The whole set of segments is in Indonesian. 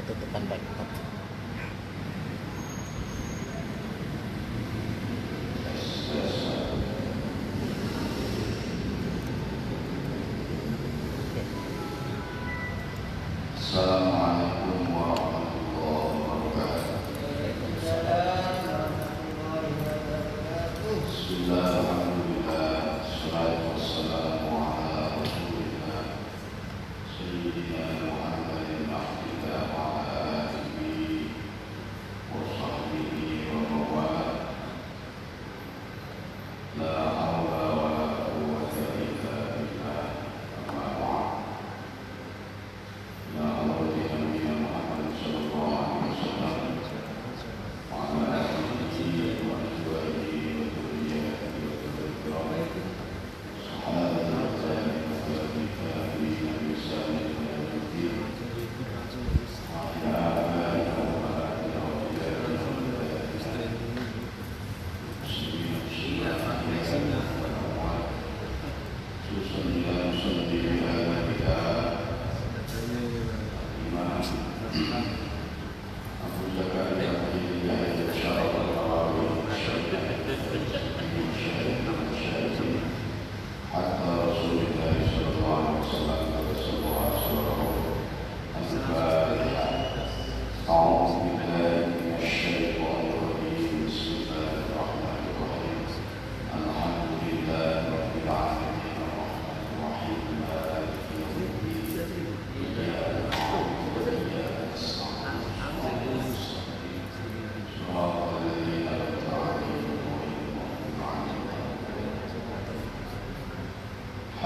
tutupan laptop. Assalamualaikum warahmatullahi wabarakatuh. Bismillahirrahmanirrahim. Assalatu wassalamu ala rasulillah Sayyidina Muhammadin abdillah wa ala alihi wa sahbihi wa mawala. La hawla wa la quwwata illa billah. Amma ba'd. Ya Allah ya Nabi Muhammad sallallahu alaihi wasallam wa ala alihi wa azwajihi wa dhurriyyatihi wa dhurriyyatihi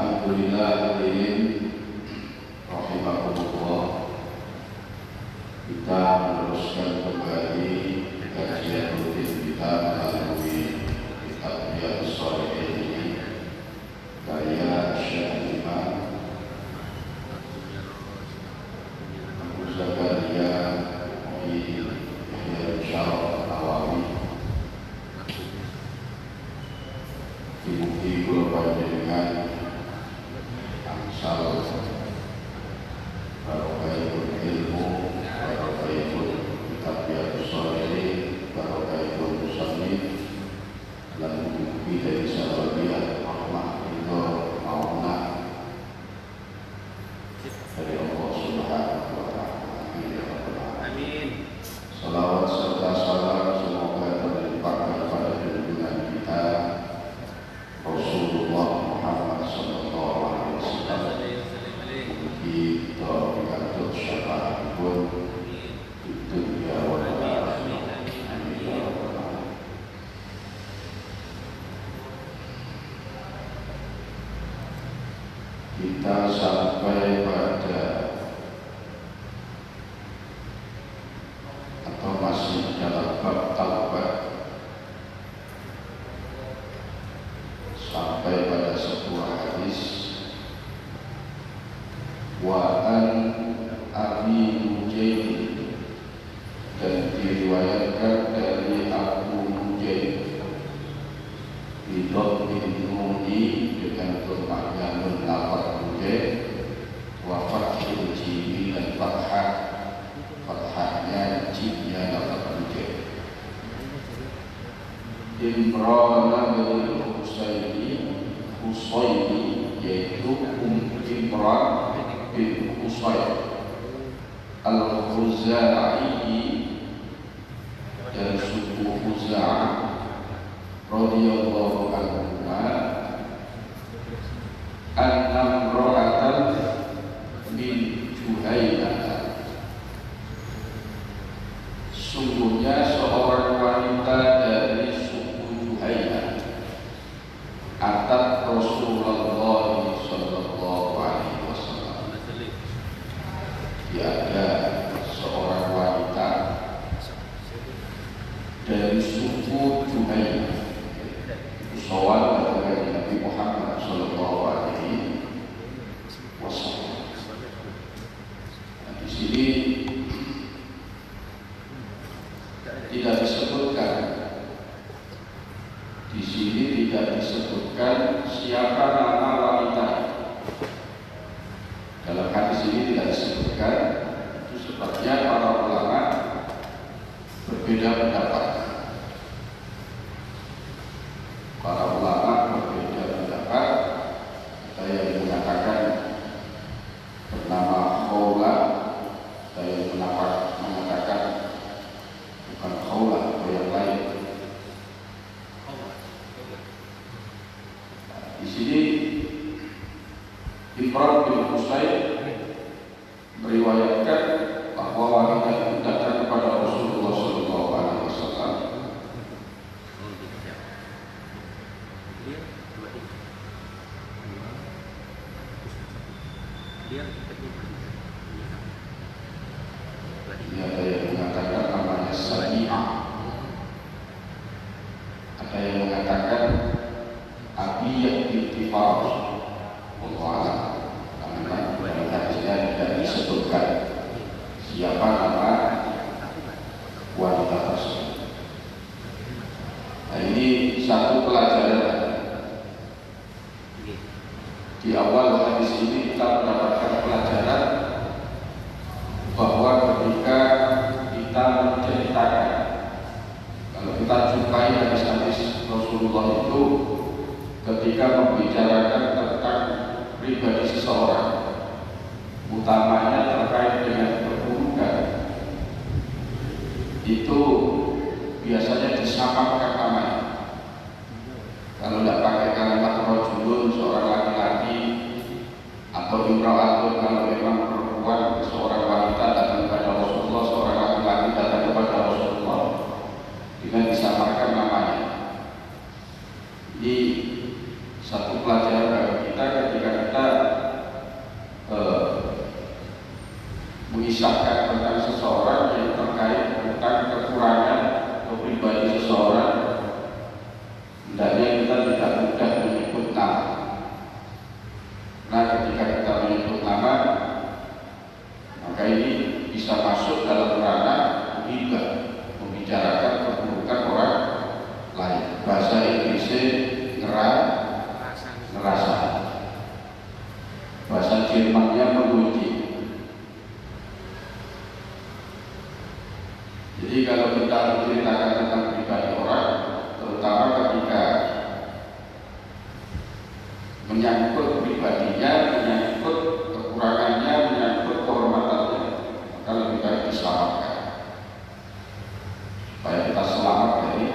Alhamdulillah hadirin rahimakumullah. Kita meneruskan kembali kajian rutin kita melalui kitab Riyadhus Shalihin ini karya Syekh Imam Abu Zakaria Muhyiddin Yahya bin Syaraf An-Nawawi. Mugi kula panjenengan angsal barokahipun ilmu, barokahipun kitab Riyadhus Shalihin, barokahipun musannif, lan mugi dari sahabat rahmah ridho maunah dari Allah Subhanahu wa taala. Amin. Salawat serta salam semoga terlimpahkan pada junjungan kita Rasulullah Muhammad sallallahu alaihi wasallam. Mugi taufik syafaat pun di dunia wal akhirah. Amin ya rabbal alamin. Kita sampai pada atau masih dalam bab taubat, sampai pada sebuah hadis wa an Abi Mujaid, dan diriwayatkan dari Abu Mujaid bidot bin Nuni dengan bermakna nun lafaz Mujaid wa fathil jimi dan fathahnya jimnya lafaz Mujaid. Imran bin Husayni yaitu Imran bin Husayn Al-Khuzai dan suku Khuza'ah radhiyallahu anhuma annam ra'atan min Juhaynah, sungguhnya seorang wanita dari suku Juhaynah atat Rasulullah sallallahu alaihi wasallam. Ada seorang wanita dari suku Juhaynah soal kepada Nabi Muhammad sallallahu alaihi wasallam. Di sini tidak disebutkan, siapa nama wanita. Dalam hadis ini tidak disebutkan, itu sebabnya para berbeda pendapat. Para ulama berbeda pendapat. Ada yang mengatakan bernama khawla, ada yang mengatakan bukan khawla atau yang lain. Di sini Imran bin Husayn meriwayatkan bahwa wanita itu datang kepada Rasulullah SAW. Ini ada yang mengatakan namanya Sami'ah, ada yang mengatakan Abiyah binti Faros. Allah, karena dalam hadisnya tidak disebutkan siapa nama wanita tersebut. Nah, ini satu pelajaran. Di awal hadis ini kita mendapatkan pelajaran bahwa ketika kita menceritakan, kalau kita jumpai hadis-hadis Rasulullah itu ketika membicarakan tentang pribadi seseorang, utamanya terkait dengan keburukan, itu biasanya disamakan namanya. Kalau tidak pakai kalimat rajulun, seorang laki-laki, atau imra'atun, kalau memang perempuan, seorang wanita datang kepada Rasulullah, seorang laki-laki datang kepada Rasulullah, dengan disamakan namanya. Ini satu pelajaran bagi kita ketika kita mengisahkan tentang seseorang yang terkait tentang kekurangan atau pribadi seseorang, hendaknya kita tidak mudah menyebut nama. Nah, ketika kita menyebut nama, maka ini bisa masuk dalam ranah ghibah, membicarakan keburukan orang lain. Bahasa Inggrisnya ngerasa, bahasa Jermannya memuji. Jadi kalau kita menceritakan tentang pribadi orang, terutama ketika menyangkut pribadinya, menyangkut kekurangannya, menyangkut kehormatannya, maka lebih baik diselamatkan supaya kita selamat dari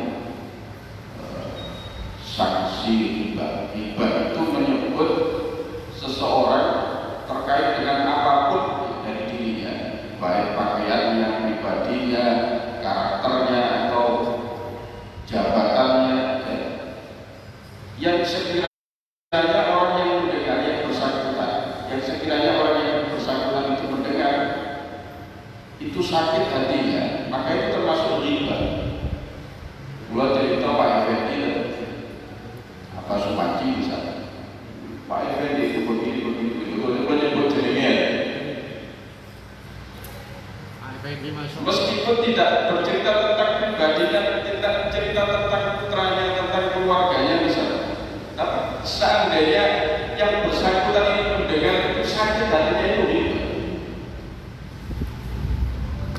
sanksi hibah. Hibah itu menyebut seseorang terkait dengan apapun dari dirinya, baik pakaiannya, pribadinya, karakternya, atau jabatannya, yang sekiranya orang yang mendengar, yang bersangkutan, yang sekiranya orang yang bersangkutan itu mendengar, itu sakit hatinya, maka itu termasuk hibah. Mulai cerita Pak Effendi, apa Sumaji misalnya, Pak Effendi itu begini, menyebut dirinya. Meskipun tidak bercerita tentang pribadinya, tidak cerita tentang putranya, tentang keluarganya misalnya, tapi seandainya yang bersangkutan ini mendengar itu sakit hatinya, itu hibah.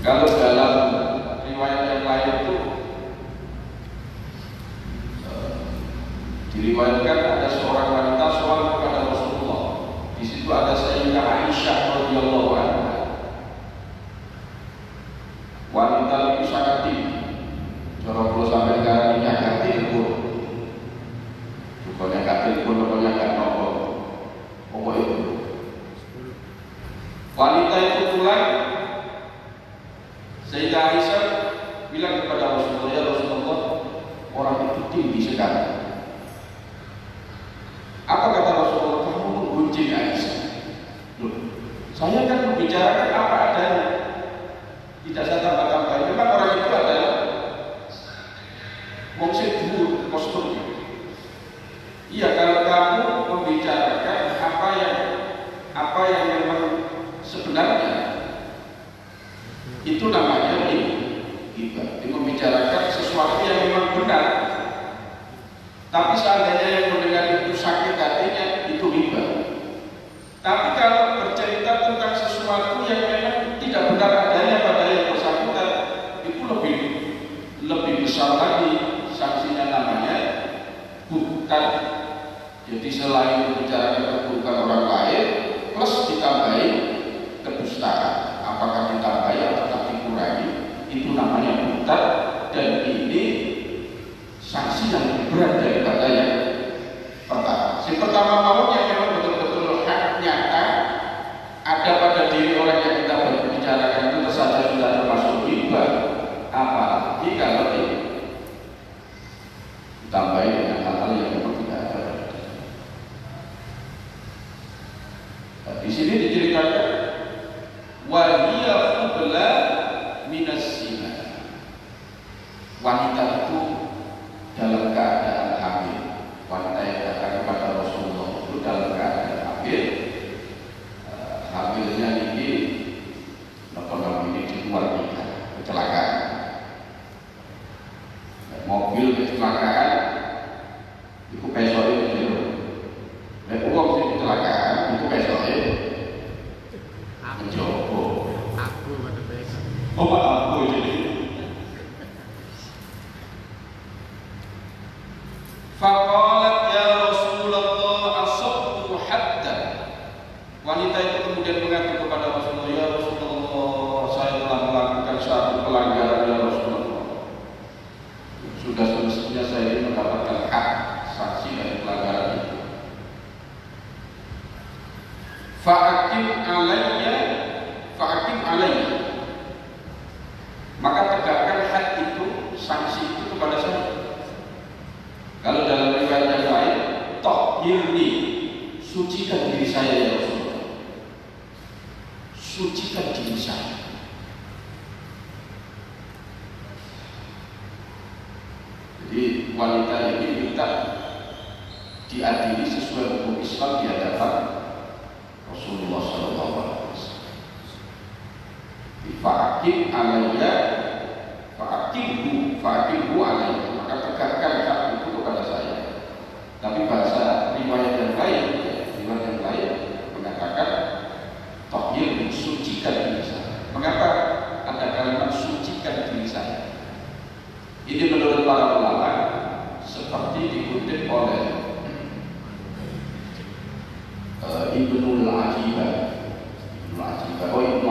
Kalau dalam riwayat yang lain itu diriwayatkan ada seorang wanita sholat kepada Rasulullah. Di situ ada Sayyidah Aisyah radhiyallahu anha. Wanita itu sangat tinggi. Cara kalau sampai sekarang ini agak tinggi. Bukannya agak tinggi, pokoknya agak nopo. Pokoknya itu. Wanita itu pulang. Sayyidah Aisyah bilang kepada Rasulullah, ya Rasulullah, orang itu tinggi sekali. Apa kata Rasulullah? Kamu menggunjing Aisyah. Loh, saya kan membicarakan apa adanya, tidak saya tambah-tambahin. Memang orang itu adalah mungkin dulu posturnya. Iya, kalau kamu membicarakan apa yang memang sebenarnya, itu namanya hibah. Ini membicarakan sesuatu yang memang benar. Tapi seandainya yang mendengar itu sakit hatinya, itu hibah. Tapi kalau bercerita tentang sesuatu yang memang tidak benar adanya pada yang bersangkutan, itu lebih Jadi selain membicarakan keburukan orang lain plus ditambahi kedustaan, apakah ditambahi atau dikurangi, itu namanya buta, dan ini sanksi yang lebih berat daripada yang pertama. Si pertama mau yang memang betul-betul hak nyata ada pada diri orang yang kita berbicarakan itu saja sudah termasuk riba, apalagi kalau ditambahi dengan hal-hal yang memang tidak ada. Nah, di sini diceritakan waliya qubla minas zina. Wanita itu dalam keadaan hamil. Wanita yang datang kepada Rasulullah itu dalam keadaan hamil. Hamilnya ini di luar nikah, kecelakaan. Mobil kecelakaan, itu besoknya itu. Dan uang sih kecelakaan, itu besoknya menjogo. Aku kata besok. Oh aku jadi. Faqalat ya Rasulullah asabtu haddan. Wanita itu kemudian mengatakan kepada Rasulullah, ya Rasulullah, saya telah melakukan satu pelanggaran ya Rasulullah. Sudah semestinya saya ini mendapatkan hak saksi dari pelanggaran itu. Fa'akim alayya. Maka tegakkan hak itu, sanksi itu kepada saya. Kalau dalam riwayat yang lain, tohirni, sucikan diri saya ya Rasulullah. Sucikan diri saya. Jadi wanita ini minta diadili sesuai hukum Islam di hadapan Rasulullah SAW. Fa'akim alayya, fa'akimhu alayya. Maka tegakkan hak itu kepada saya. Tapi bahasa riwayat yang lain mengatakan tohir, sucikan diri saya. Mengapa ada kalimat sucikan diri saya? Ini menurut para ulama seperti dikutip oleh Ibnu Al-Ajibah, Ibnu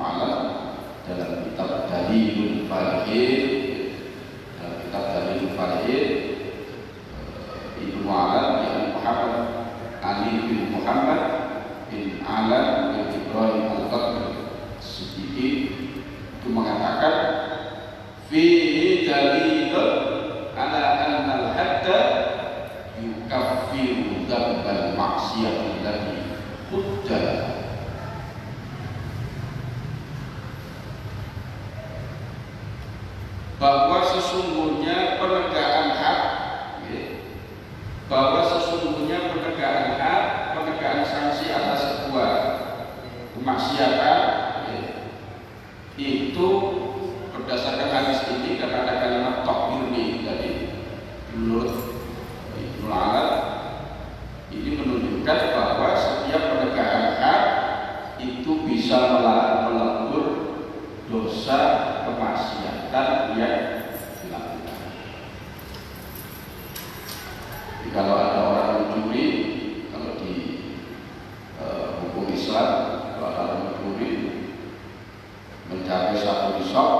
Alam dalam kitab Dalilul Falihin, Ibnu Alam yang Muhammad Ali bin Muhammad bin Alam bin Ibrahim Al-Qadri Siddiqi itu mengatakan fihi dalilun ala anna al-hadda yukaffiru dzambal maksiyati allati hudda. Bahwa sesungguhnya penegakan hak, penegakan sanksi atas sebuah kemaksiatan itu berdasarkan hadis ini, karena ada kalimat tohirni tadi menurut Ibnu Alam ini menunjukkan bahwa setiap penegakan hak itu bisa melebur dosa kemaksiatan yang dilakukan. Jadi kalau ada orang mencuri, kalau di hukum Islam, kalau ada orang mencuri mencapai satu nisab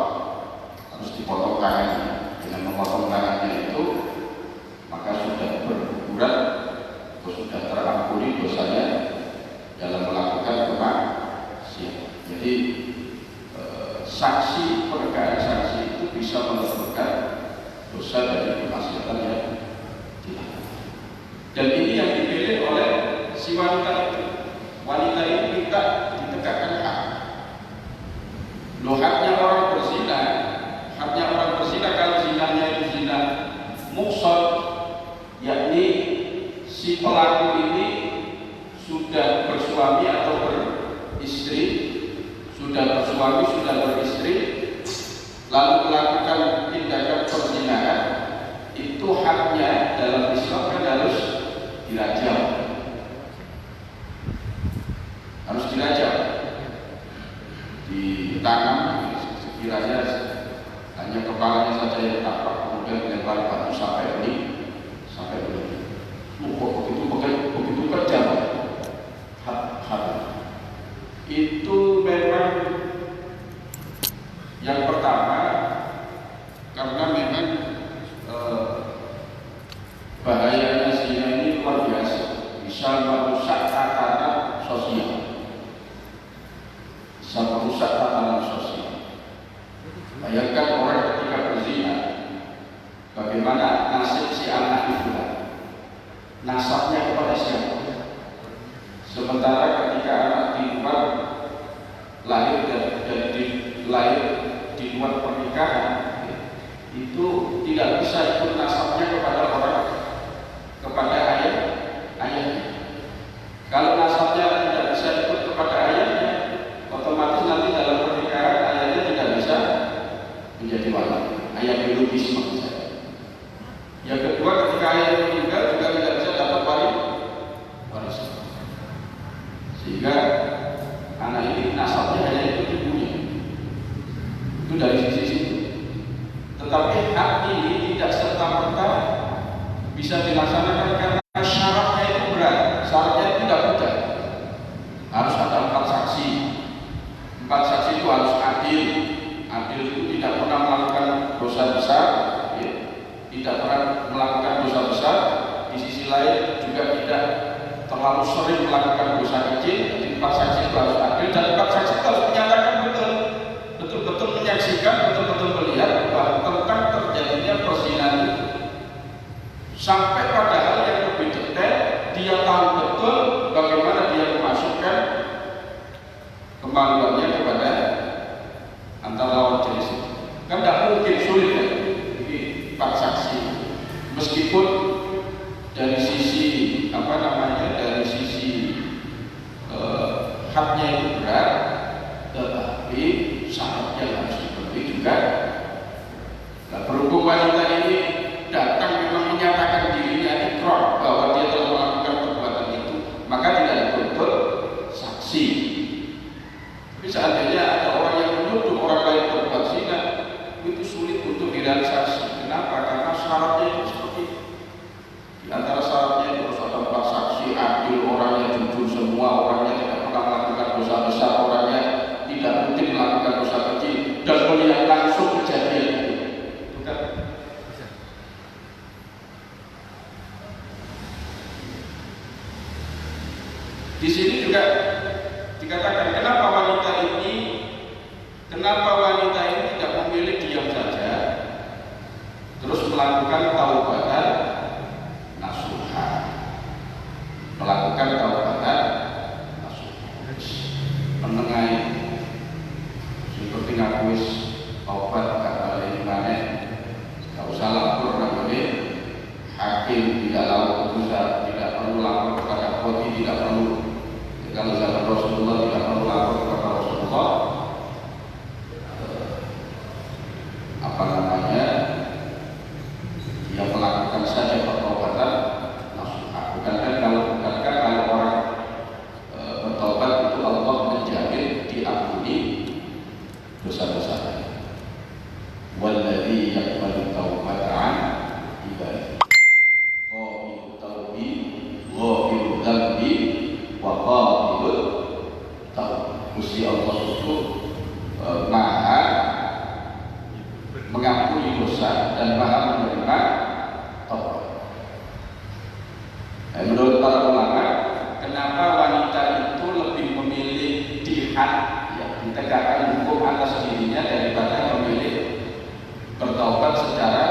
harus dipotong tangannya. Dengan memotong tangannya itu maka sudah berguguran atau sudah terampuni dosanya dalam melakukan kemaksiatan. Jadi penegakan sanksi itu bisa meleburkan dosa dari kemaksiatan yang dilakukan. Dan ini yang dipilih oleh si wanita itu. Wanita ini minta ditegakkan hak. Loh, haknya orang berzina kalau zinanya itu zina muhsan, yakni si pelaku ini sudah bersuami atau beristri, lalu melakukan tindakan perzinahan, itu haknya dalam Islam kan harus dirajam, ditanam sekiranya hanya kepalanya saja yang tampak, kemudian dilempari batu sampai ini. Kok kepada siapa. Sementara ketika anak di luar lahir di luar pernikahan, itu tidak bisa ikut nasabnya kepada ayahnya. Kalau nasabnya tidak bisa ikut kepada ayahnya, otomatis nanti dalam pernikahan ayahnya tidak bisa menjadi wali, ayah biologis maksud saya. Yang kedua, ketika ayahnya meninggal juga tidak bisa dapat warisan. Sehingga anak ini nasabnya hanya ikut ibunya. Itu dari sisi situ. Tetapi hak ini tidak serta-merta bisa dilaksanakan karena syaratnya itu berat. Syaratnya tidak mudah. Harus ada 4 saksi. 4 saksi itu harus adil. Adil itu tidak pernah melakukan dosa besar, ya. Tidak pernah melakukan dosa besar. Di sisi lain juga tidak terlalu sering melakukan dosa kecil. Jadi 4 saksi itu harus adil, dan 4 saksi itu harus menyatakan betul-betul menyaksikan, betul-betul melihat bahwa tentang terjadinya perzinahan itu. Sampai pada hal yang lebih detail, dia tahu betul bagaimana dia memasukkan kemaluannya kepada antara lawan jenis itu. Kan tidak mungkin, sulit ya. Ini 4 saksi. Meskipun dari sisi dari sisi haknya itu berat, tetapi syaratnya harus dipenuhi juga. Nah, berhubung wanita ini datang memang menyatakan dirinya ikrar bahwa dia telah melakukan perbuatan itu, maka tidak dituntut saksi. Tapi seandainya ada orang yang menuduh orang lain berbuat zina, itu sulit untuk direalisasi. Kenapa? Karena syaratnya itu seperti itu. Di antara syaratnya itu harus ada 4 saksi, adil, orangnya jujur semua, orangnya tidak pernah melakukan dosa besar, orangnya tidak mungkin melakukan dosa kecil, dan melihat langsung kejadian itu. Bukan? Di sini juga dikatakan kenapa wanita ini tidak memilih diam saja, terus melakukan taubatan nasuha, menengahi seperti ngakuis obat gak balik mana, gak usah lapor namanya hakim, tidak perlu lapor kepada kodi, tidak perlu. Kalau zaman Rasulullah tidak perlu lapor kepada Rasulullah, dia melakukan saja pertobatan nasuha. Bukankah kalau orang bertobat itu Allah menjamin diampuni dosa-dosanya. Walladzi yaqbalu taubata an ibadihi qabilu taubi ghafiru dzambi wa qabilul taub. Gusti Allah itu Maha mengampuni dosa dan Maha menerima taubat. Menurut para ulama, kenapa wanita itu lebih memilih dihad, ditegakkan hukum atas dirinya daripada memilih bertaubat secara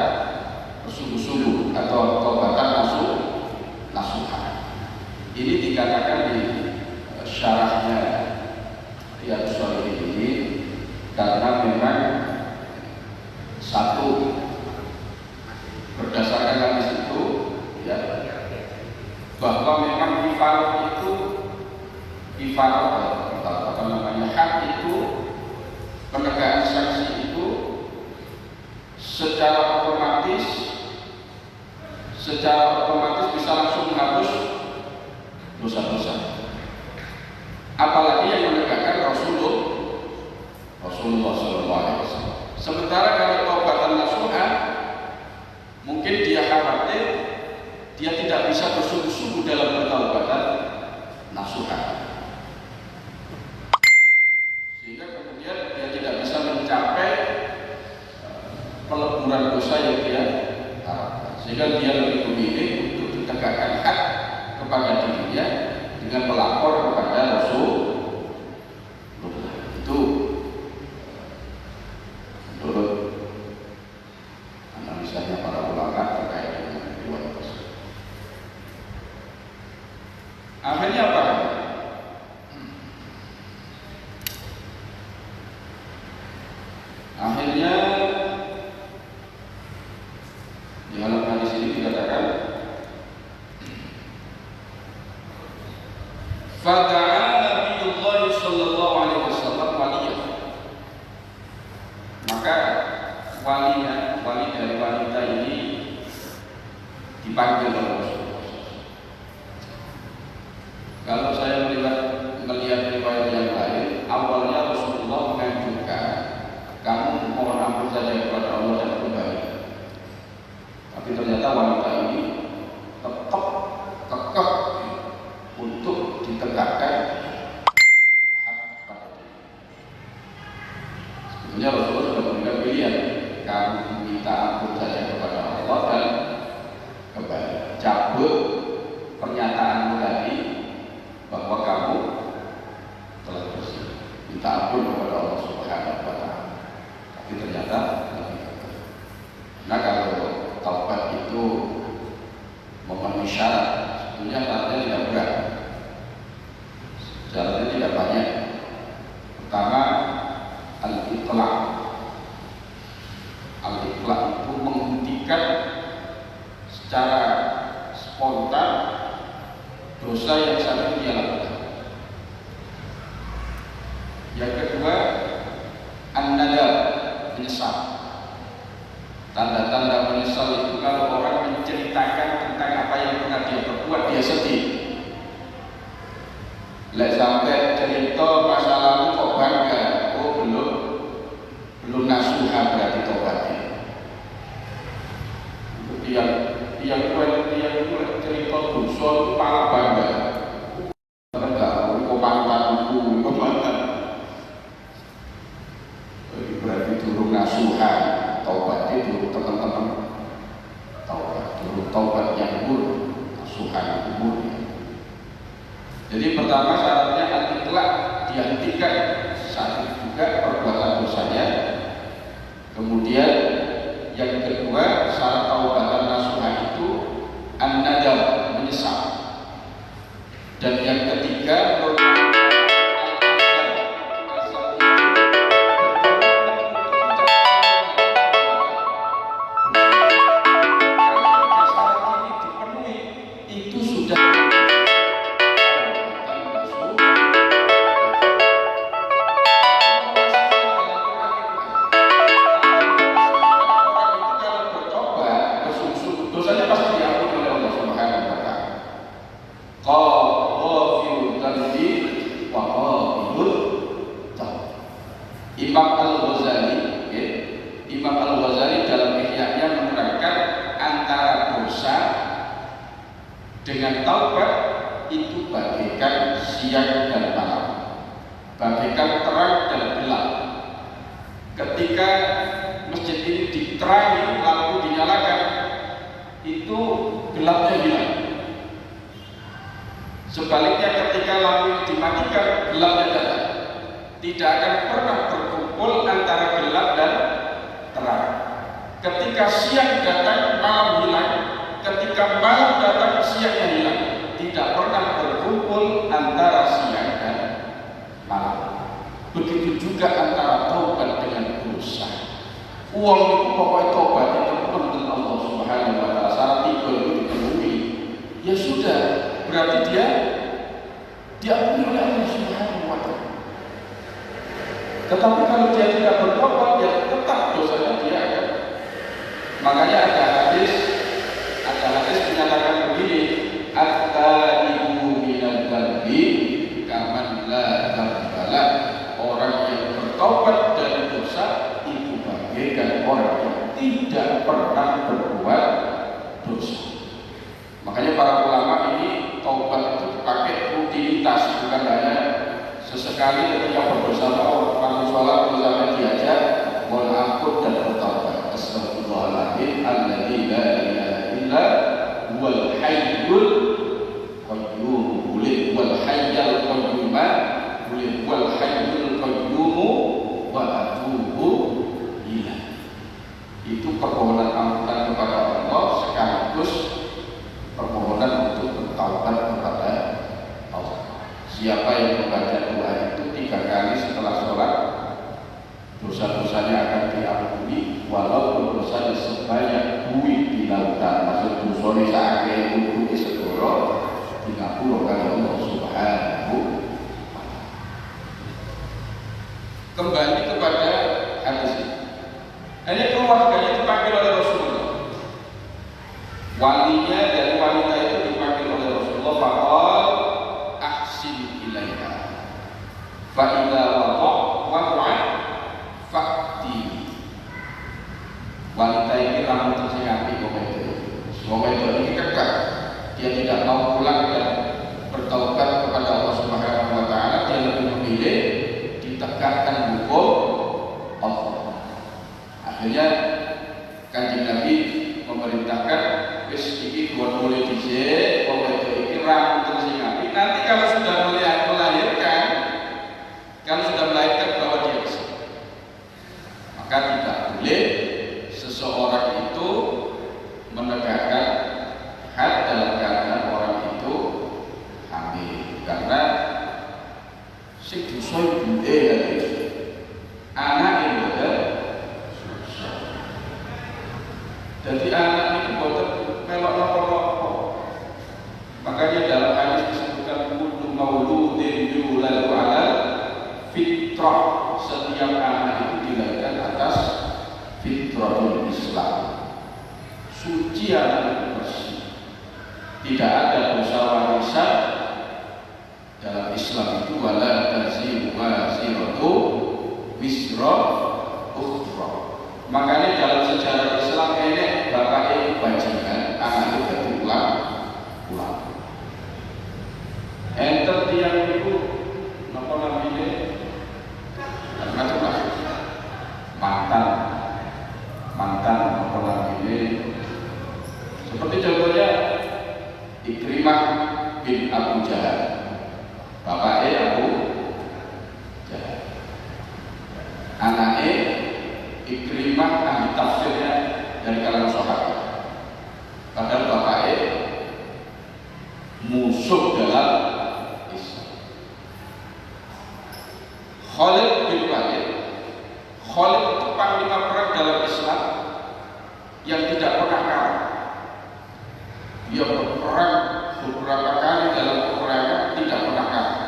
bersungguh-sungguh atau taubatan nasuha. Ini dikatakan di syarahnya Riyadhus Shalihin ini karena memang satu, berdasarkan hadis itu ya, bahwa memang kifarah itu hak itu, penegakan sanksi itu secara otomatis bisa langsung menghapus dosa-dosa. Apalagi yang menegakkan Rasulullah SAW. Sementara kalau taubatan nasuha, mungkin dia khawatir dia tidak bisa bersungguh-sungguh dalam bertaubatan nasuha, sehingga kemudian dia tidak bisa mencapai peleburan dosa yang dia harapkan. Sehingga dia lebih memilih untuk ditegakkan hak Akhirnya apa? Akhirnya di halaman di sini dikatakan fada'a Nabiullah sallallahu alaihi wasallam waliyah. Maka wali dari wanita ini dipanggil oleh Rasulullah. Kalau saya melihat riwayat yang lain, awalnya Rasulullah menganjurkan kamu mohon ampun saja kepada Allah dan kembali. Tapi ternyata wanita ini tetap kekeh untuk ditegakkan hak pada dia. Sebetulnya Rasulullah sudah memberikan pilihan, kamu minta ampun saja kepada Allah dan kembali. Cabut pernyataanmu tadi bahwa kamu telah bersih. Minta ampun kepada Allah Subhanahu wa Ta'ala. Tapi ternyata lebih kekeh. Nah, kalau taubat itu memenuhi syarat, sebetulnya syaratnya tidak berat. Syaratnya tidak banyak. Pertama, al-iqla'. Al-iqla' itu menghentikan secara spontan dosa yang saat itu dia lakukan. Yang kedua, an-nadam, menyesal. Tanda-tanda menyesal itu kalau orang menceritakan tentang apa yang pernah dia perbuat, dia sedih. Lek sampai cerita masa lalu kok bangga, oh belum nasuha berarti tobatnya. Dia cerita dosa itu malah bangga. Enggak, kok panutanku, berarti durung nasuha, taubat itu durung teman-teman. Taubat yang murni, nasuha yang murni. Jadi pertama syaratnya al-iqla', dihentikan saat itu juga perbuatan dosanya. Kemudian yang kedua syarat taubatan nasuha itu an-nadam, menyesal. Dan yang ketiga Imam Al-Ghazali dalam Ihya-nya menerangkan antara dosa dengan taubat itu bagaikan siang dan malam, bagaikan terang dan gelap. Ketika masjid ini diterangi, lampu dinyalakan, itu gelapnya hilang. Sebaliknya ketika lampu ini dimatikan, gelapnya datang. Tidak akan pernah berkumpul antara gelap dan terang. Ketika siang datang, malam hilang. Ketika malam datang, siangnya hilang. Tidak pernah berkumpul antara siang dan malam. Begitu juga antara taubat dengan dosa. Uang itu pokoknya taubat itu menurut Allah Subhanahu wa Ta'ala. Syarat tiga itu dipenuhi, ya sudah, berarti dia diampuni oleh Allah Subhanahu wa Ta'ala. Tetapi kalau dia tidak bertobat, ya tetap dosanya dia akan. Makanya ada hadis menyatakan begini, at-taibu minadz dzambi kaman la dzambala. Orang yang bertobat dari dosa itu bagaikan orang yang tidak pernah berbuat dosa. Makanya para ulama ini taubat itu dipakai rutinitas, bukan hanya sesekali ketika berdosa waktu sholat misalnya diajak mohon ampun dan bertaubat. Astagfirullahaladzim alladzi la ilaha illa huwal hayyul qayyum. Boleh wal hayyul qayyum, boleh wal hayyul qayyum wa atubu ilaih. Itu permohonan ampunan kepada Allah sekaligus permohonan untuk bertaubat kepada siapa yang membaca doa itu 3 kali setelah sholat, dosa-dosanya akan diampuni walaupun dosanya sebanyak buih di lautan. Maksud dosanya seakai untuk segoro 30 kali Allah Subhanahu. Kembali kepada hadis ini. Ini keluarganya dipanggil oleh Rasulullah. Walinya dari wanita itu dipanggil oleh Rasulullah. Faqal ahsin ilaiha. Fa idza waqa'at fakti. Wanita ini langsung tersinggapi komentar ini kekal. Dia tidak mau pulang dan bertaubat kepada Allah Subhanahu wa taala. Dia lebih memilih ditegakkan hukum Allah. Akhirnya Kanjeng Nabi memerintahkan wis iki boleh dhisik komentar iki langsung tersinggapi. Nanti kalau sudah melahirkan bahwa dia bisa, maka tidak boleh seseorang itu menegakkan had dalam keadaan orang itu hamil, karena sing dosa ibuke anak itu jadi anak itu boten melok nopo-nopo. Makanya dalam hadis disebutkan kullu mauludin yuladu ala fitrah, setiap anak itu dilahirkan atas fitratul Islam, suci anak itu bersih, tidak ada dosa warisan dalam Islam itu. Wala taziru waziratu wisra ukhra. Makanya dalam sejarah Islam ini bapak itu bajingan, anak itu jadi pulang. Enter tiang itu napa namanya macam-macam mantan apa namanya, seperti contohnya Ikrimah bin Abu Jahal, bapaknya Abu Jahal, anaknya Ikrimah ahli tafsirnya dari kalangan sahabat, padahal bapaknya musuh dalam Islam. Khalid bin Walid, Khalid itu panglima perang dalam Islam yang tidak pernah kalah. Dia berperang beberapa kali dalam peperangan tidak pernah kalah.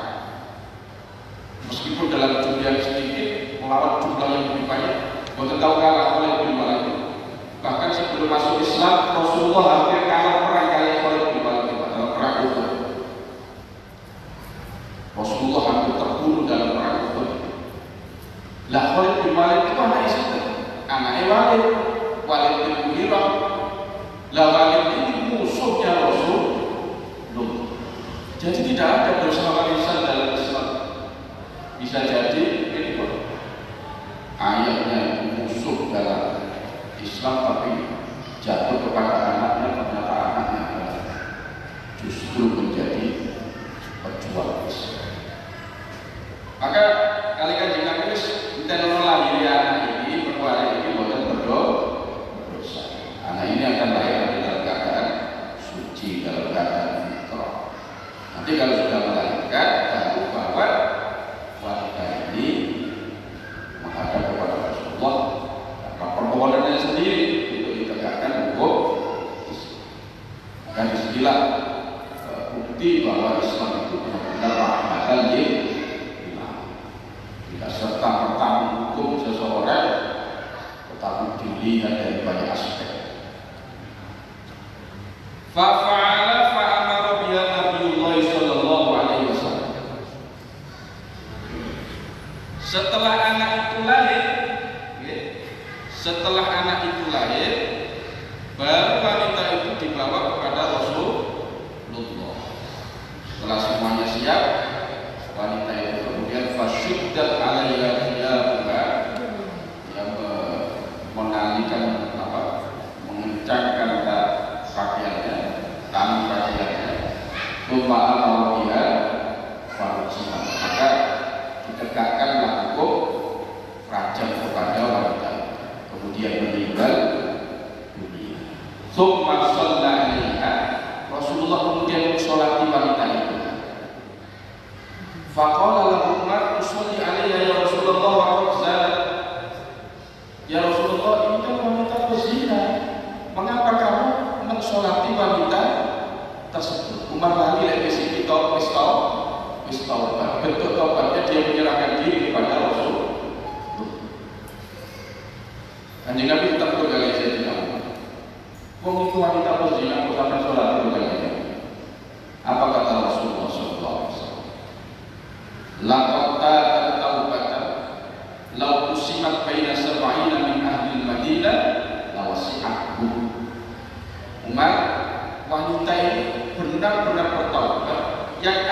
Meskipun dalam jumlah yang sedikit melawan jumlah yang lebih banyak, bukan tahu kalah Khalid bin Walid. Bahkan sebelum masuk Islam, Rasulullah hampir kalah perang kali Khalid bin Walid dalam perang Uhud. Rasulullah hampir terbunuh dalam perang Uhud. Lah Khalid bin Walid itu anaknya siapa? Anaknya Walid bin Mughirah. Lah Walid ini musuhnya Rasulullah. Jadi tidak ada dosa warisan dalam Islam. Bisa jadi ini ayahnya musuh dalam Islam, tapi jatuh kepada anaknya, ternyata anaknya justru menjadi pejuang Islam. Maka kali Kanjeng Nabi kita melahirkan anak ini, perkara ini bukan berdosa. Anak ini akan lahir dalam keadaan suci, dalam keadaan fitrah. Nanti kalau sudah melahirkan, baru bahwa wanita ini menghadap kepada Rasulullah karena permohonannya sendiri untuk ditegakkan hukum Islam. Maka disinilah bukti bahwa Islam itu benar-benar rahmatan lil tidak serta-merta menghukum seseorang, tetapi dilihat dari banyak aspek. Fa'ala fa'amara biha Nabiullah sallallahu alaihi wasallam. Setelah anak itu lahir, baru wanita itu dibawa kepada Rasulullah. Setelah semuanya siap, wanita itu kemudian fasyuddat alaiha thiyabuha, yang menalikan mengencangkan pakaiannya, tangan pakaiannya, tsumma amara biha farjiha, maka ditegakkanlah hukum rajam kepada wanita, kemudian meninggal dunia. Tsumma shalla alaiha, Rasulullah kemudian mensolati wanita itu. Faqala lahu Umar usolli alaiha ya Rasulullah wa qad zalat. Ya Rasulullah, ini kan wanita berzina. Mengapa kamu mensolati wanita tersebut? Umar lagi lagi sini pistol, bentuk taubatnya dia menyerahkan diri kepada Rasul. Kanjeng Nabi tetap berkali saya bilang, wong itu wanita berzina kok sampai sholat itu kalinya. Apa kata Rasulullah SAW? Laqad taubatan law usimat baina sab'ina min ahli Madinah lawasi'athu. Umar, wanita ini benar-benar bertaubat yang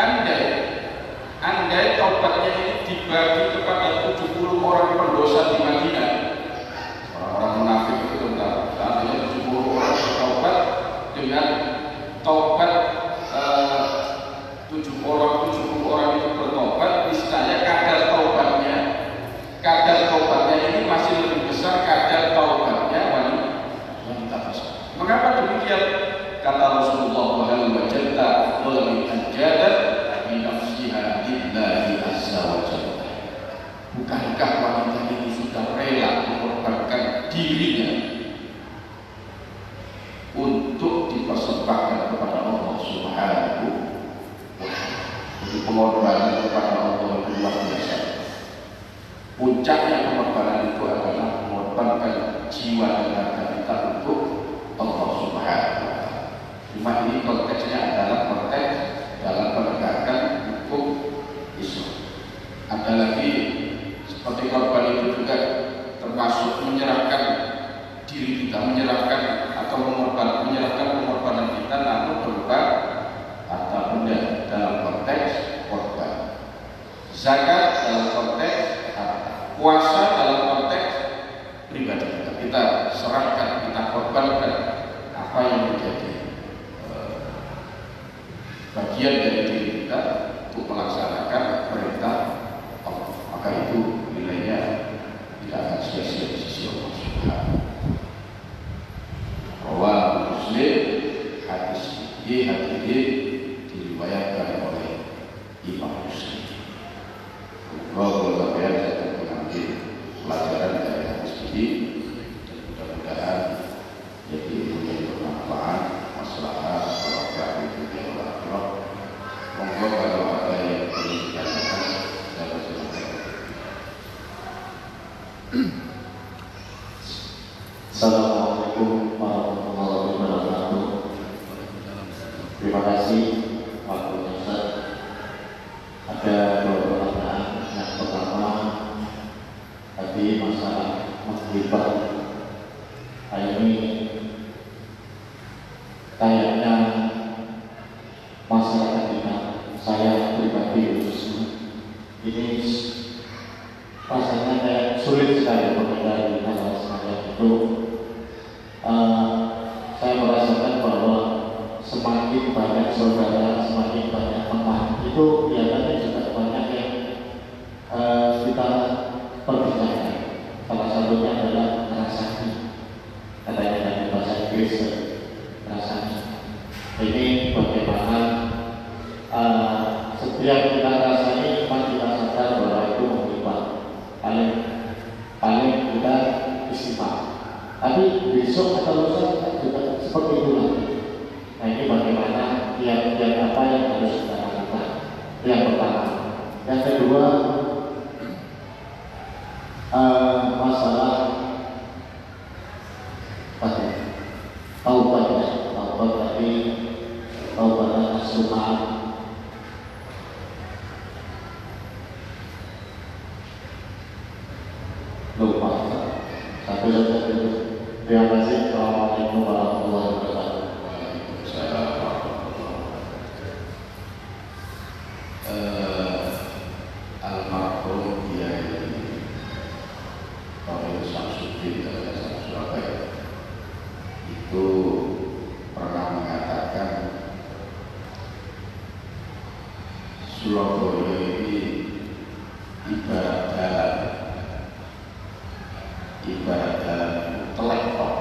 andai taubatnya ini dibagi kepada 70 orang pendosa di Madinah, orang-orang munafik itu tentang artinya 70 orang bertaubat dengan taubat 70 orang itu bertaubat, niscaya kadar taubatnya ini masih lebih besar kadar taubatnya wanita tersebut. Mengapa demikian? Kata Rasulullah, hal wajadta afdala anjadat bi nafsiha lillahi azza wa jalla. Bukankah wanita ini sudah rela mengorbankan dirinya untuk dipersembahkan kepada Allah Subhanahu wa ta'ala? Jadi pengorbanan kepada Allah itu luar biasa. Puncaknya pengorbanan itu adalah mengorbankan jiwa dan harga kita untuk Allah Subhanahu wa ta'ala. Cuma ini konteksnya adalah konteks dalam penegakan hukum Islam. Ada lagi seperti korban itu juga termasuk menyerahkan diri kita, menyerahkan pengorbanan kita namun berupa harta benda dalam konteks korban. Zakat dalam konteks harta, puasa dalam konteks pribadi kita serahkan, kita korbankan apa yang menjadi bagian dari diri kita untuk melaksanakan perintah Allah. Maka itu nilainya tidak akan sia-sia di sisi Allah Subhanahu. Rawah Muslim, hadis ini diriwayatkan oleh Imam Muslim. Kalau sampai saya akan mengambil pelajaran dari hadis ini, mudah-mudahan jadi menjadi bermanfaat masalah kalau itu dilakukan. Monggo kalau ada yang perlu ditanyakan, saya persilakan. Assalamualaikum warahmatullahi wabarakatuh. Terima kasih Pak Ustaz. Ada beberapa pertanyaan. Yang pertama, tadi masalah makrifat. Ini kayaknya masyarakat kita, saya pribadi khususnya, ini rasanya kayak sulit sekali menghindari hal semacam itu. Saya merasakan bahwa semakin banyak saudara, semakin banyak teman, itu kelihatannya juga banyak yang kita perbicarakan. Salah satunya adalah rasanya, katanya dari bahasa Inggris, rasanya. Ini bagaimana setiap kita rasanya cuma kita sadar bahwa itu mengibat paling kita istimewa. Tapi besok atau lusa juga seperti itu lagi. Nah ini bagaimana tiap-tiap apa yang harus kita lakukan. Yang pertama. Yang kedua, masalah taubat tadi, taubat as-sunnah. Lupa. Satu saja dulu. Terima kasih. Assalamualaikum warahmatullahi wabarakatuh. Almarhum Kiai Fadil Samsudin dari Surabaya itu pernah mengatakan Surabaya ini ibarat dalam telektok,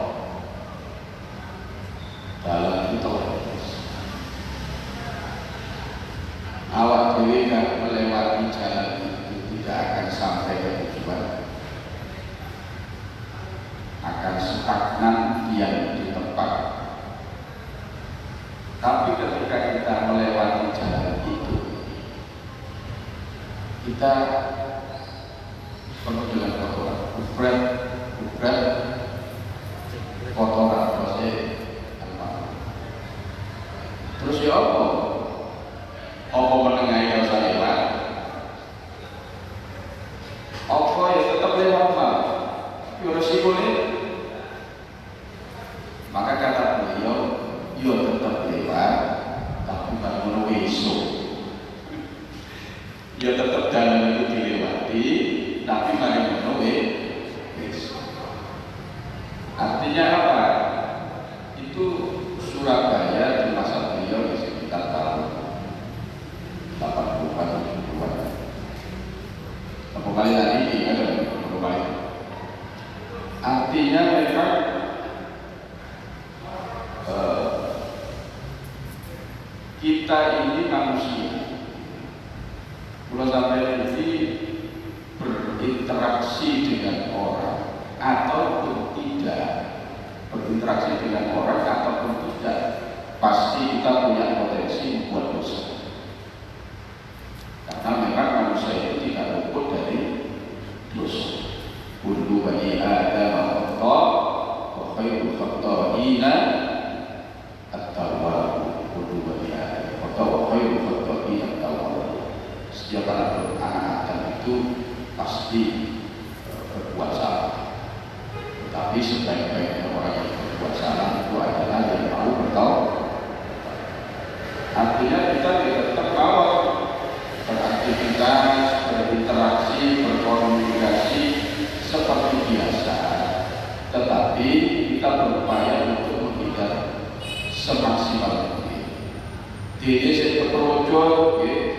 dalam itu telektok. Awak dewi kan melewati jalan itu tidak akan sampai ke tujuan, akan stagnan diam di tempat. Tapi ketika kita melewati jalan itu, kita penuh dengan kotoran, ubrat kotoran terus ya apa menengahi dosa lewat, apa ya tetap lewat lah, ya resiko ini. Maka kata beliau, ya tetap lewat, tapi bukan menunggu esok. Ya tetap jalan itu dilewati, tapi mari menunggu esok. Artinya apa? Itu Surabaya di masa beliau di sekitar tahun 80-an, 70-an. Kembali tadi, ada kembali. Artinya mereka kita ini manusia. Kalau sampai ini berinteraksi dengan orang ataupun tidak berinteraksi dengan orang ataupun tidak, pasti kita punya potensi membuat dosa. Karena memang manusia itu tidak luput dari dosa. Kullu bani Adam khata' wa khairul khata'ina at-tawwab. Kullu bani Adam khata' wa khairul khata'ina at-tawwab. Setiap anak Adam itu pasti berbuat salah. Tetapi sebaik-baiknya orang yang berbuat salah itu adalah yang mau bertaubat. Artinya kita tetap mau beraktivitas, berinteraksi, berkomunikasi seperti biasa, tetapi kita berupaya untuk menghindar semaksimal mungkin. Jadi saya keperojo,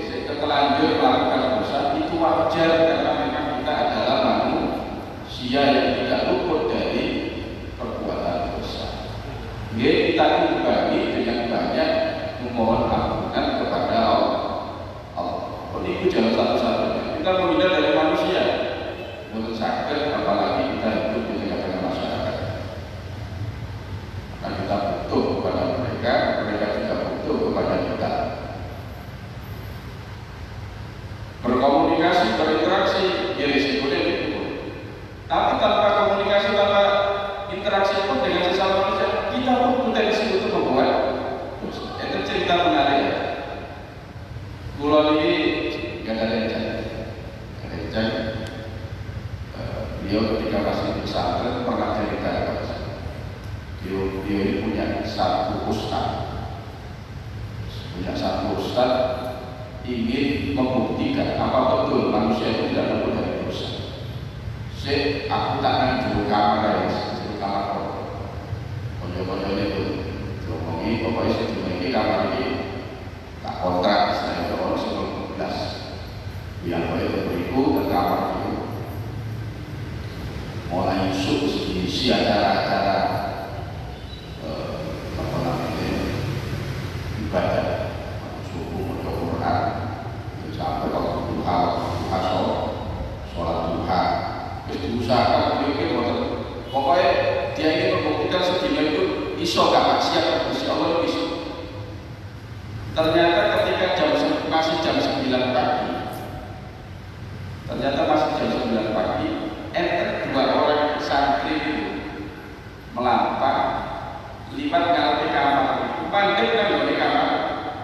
saya ketelanjur melakukan dosa itu wajar karena memang kita adalah manusia yang tidak luput dari perbuatan dosa. Kita imbangi dengan banyak memohon ampunan kepada Allah. Itu jalan satu-satunya. Kita menghindar dari manusia, menurut sakit, apalagi kita hidup di tengah-tengah masyarakat. Maka kita butuh kepada mereka, mereka juga butuh kepada kita. Berkomunikasi, berinteraksi, ya risikonya itu. Tapi tanpa komunikasi, tanpa interaksi pun dengan sesama manusia, kita pun potensi untuk membuat dosa. Itu cerita menarik ya. Pulau ini gak ada rencana. Beliau ketika masih di pesantren pernah cerita kepada saya. Beliau ini punya satu ustaz ingin membuktikan apa betul manusia itu tidak luput dari dosa. Aku tak akan juru kamar konyo-konyo itu ngomongi pokoknya sejumlah ini kamar ini tak kontrak istilahnya orang 19 yang boleh beriku ke kamar itu mulai Yusuf isi acara-acara apa namanya ibadah subuh atau Quran sampai waktu duha sholat duha terus diusahakan pokoknya dia ingin membuktikan sedina itu iso gak maksiat Gusti Allah iso. Ternyata ketika masih jam 9 pagi, enter dua orang santri itu melampak lipat ngarepe kamar, pandai kan di kamar,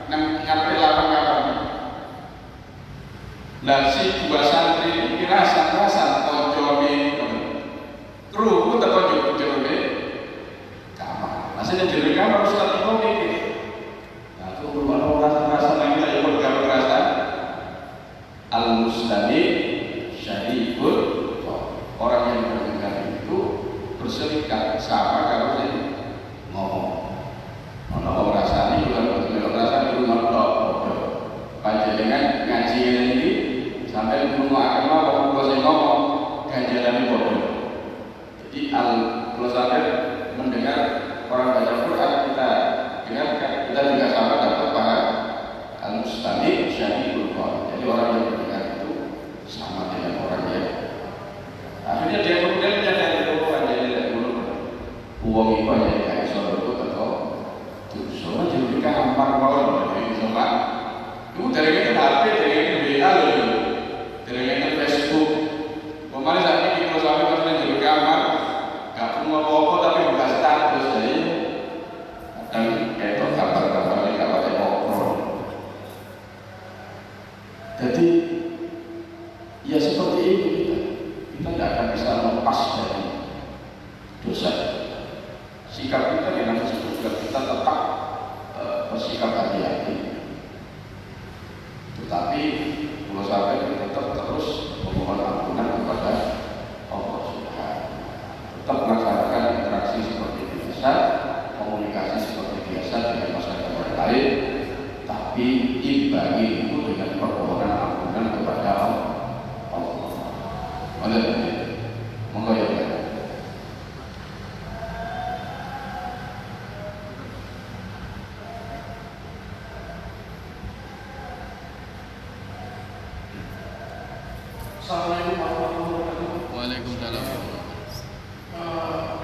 ngarepe lapang kamar. Lah si dua santri ini rasa konjone kru tak konjone kamar. Masih jero kamar Ustaz Ibu iki. Nah, itu merupakan rasa lagi saya bergaul rasa al-muslimi syarifun, orang yang mendengar itu berserikat sama kalau saya ngomong. Ono rasane juga betul rasane rumah tok. Panjenengan ngaji ini sampai ngrungokaken apa saya ngomong ganjarane bodoh. Jadi kalau sampai mendengar orang baca Quran kita dengarkan, kita juga sama dapat para al-muslimi Sami syahidul qaul. Jadi orang yang mendengar itu sama dengan orang yang akhirnya dia kemudian menyadari bahwa dia tidak dulu uang itu hanya dikasih solo atau soalnya jadi mereka hampar kawan dari sama itu dari itu HP, dari itu WA loh, dari itu Facebook. Kemarin saat ini kalau sampai pas lagi di kamar nggak punya apa-apa tapi buka status jadi kadang kayak kabar-kabar ini nggak pakai ngobrol. Jadi ya seperti itu kita tidak akan bisa lepas dari dosa. Sikap kita yang disebut juga kita tetap bersikap hati-hati. Tetapi kalau sampai kita tetap terus memohon ampunan kepada Allah Subhanahu. Tetap melaksanakan interaksi seperti biasa, komunikasi seperti biasa dengan masyarakat yang lain, tapi imbangi itu dengan permohonan ampunan kepada Allah. Ada ini, monggo ya. Assalamualaikum warahmatullahi wabarakatuh. Waalaikumsalam.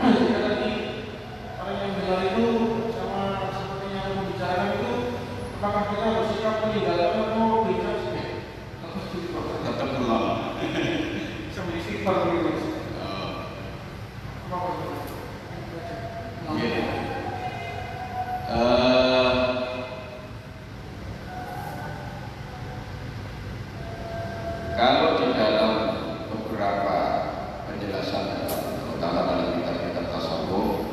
Jika tadi orang yang dengar itu sama seperti yang membicarakan itu, apakah kita bersikap meninggalkan atau berikan sih? Tetap belum. Sambil istighfar dulu. Apa itu? Kalau di dalam beberapa penjelasan terutama dalam kitab-kitab tasawuf,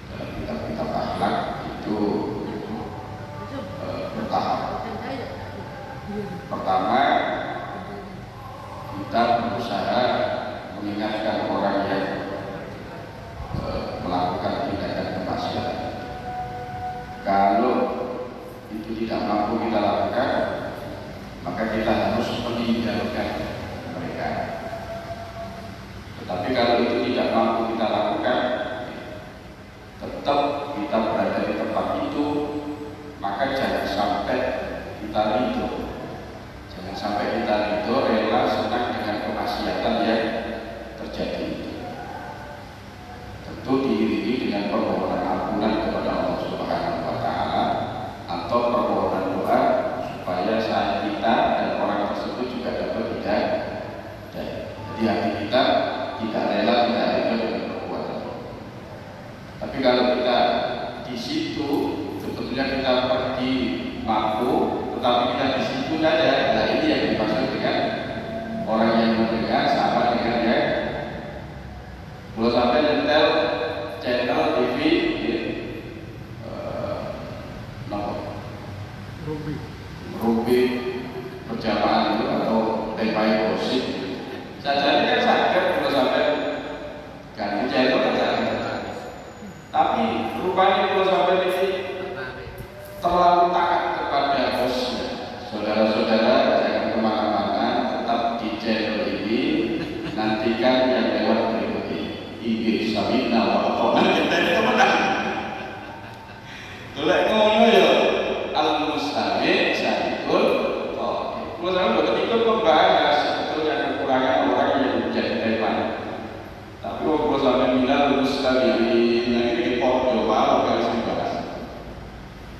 dalam kitab-kitab akhlak itu bertahap. Pertama, kita berusaha mengingatkan orang yang melakukan tindakan kemaksiatan. Kalau itu tidak mampu kita lakukan, maka kita harus meninggalkan mereka. Tetapi kalau itu tidak mampu kita lakukan, tetap kita berada di tempat itu, maka jangan sampai kita ridho. Jangan sampai kita ridho, rela senang dengan kemaksiatan yang terjadi. Tentu diiringi dengan permohonan ampunan kepada Allah Subhanahu wa Ta'ala atau permohonan doa supaya saat kita dan orang tersebut juga dapat hidayah. Jadi hati kita tidak rela tidak rela dengan perbuatan. Tapi kalau kita di situ sebetulnya kita pergi mampu, tetapi kita di situ saja. Nah ini yang dimaksud dengan orang yang mendengar sama dengan yang belum sampai nyetel channel TV Rubi berjamaah itu atau tempai gosip. Saja kan sadar kalau sampai ganti channel kan sadar. Tapi rupanya kalau sampai ini terlalu taat kepada bosnya. Saudara-saudara jangan kemana-mana, tetap di channel ini. Nantikan yang lewat berikut ini. IG Sabina wa Aqona kita ini teman-teman. Golek ngono ya. Al-Mustami Syahidul Qaul. Kalau saya bukan ikut membahas sebetulnya kekurangan orang yang menjadi teman. Tapi kalau sampai minal Mustami ini dipodo mau harus dibahas.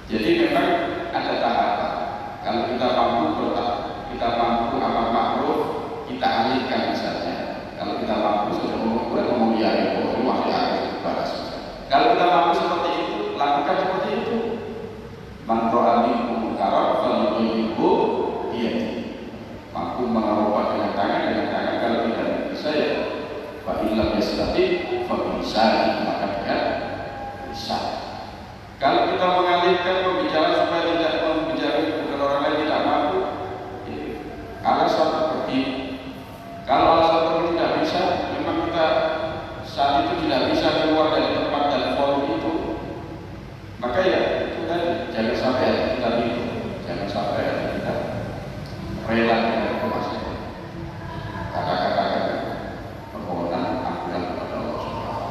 Jadi memang ada tahapan. Kalau kita mampu bertak, kita mampu amar ma'ruf, kita alihkan misalnya. Kalau kita mampu sudah ngomong ya itu masih harus dibahas. Kalau kita mampu seperti itu, lakukan seperti itu. Man ra'a minkum munkaran falyughayyirhu biyadihi. Mampu mengubah dengan tangan, kalau tidak bisa ya fa illam yastati fa bilisani, maka dengan lisan. Kalau kita mengalihkan pembicaraan supaya tidak membicarakan kepada orang lain tidak mampu, alasan seperti kalau alasan seperti tidak bisa, memang kita saat itu tidak bisa keluar dari tempat dan forum itu, maka ya jangan sampai kita bingung, jangan sampai kita rela dengan kemaksiatan. Kata-kata permohonan ampunan kepada Allah Subhanahu.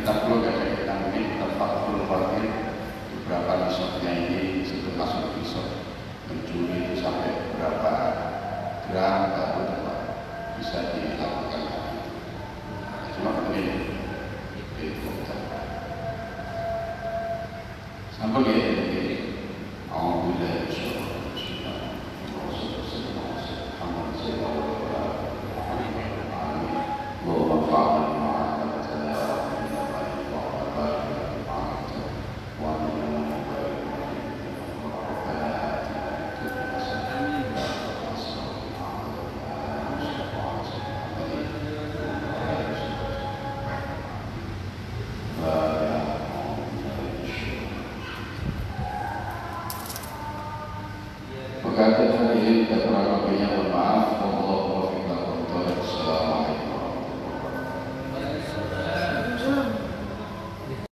kita perlu kita mungkin terfakul fakir beberapa risotnya ini sebelum masuk risot mencuri itu sampai berapa gram baru dapat bisa dilakukan hal itu. Cuma begini itu sampai begini alhamdulillah Perkataan hadirin dan para lebihnya bermaaf. Wassalamualaikum warahmatullahi wabarakatuh.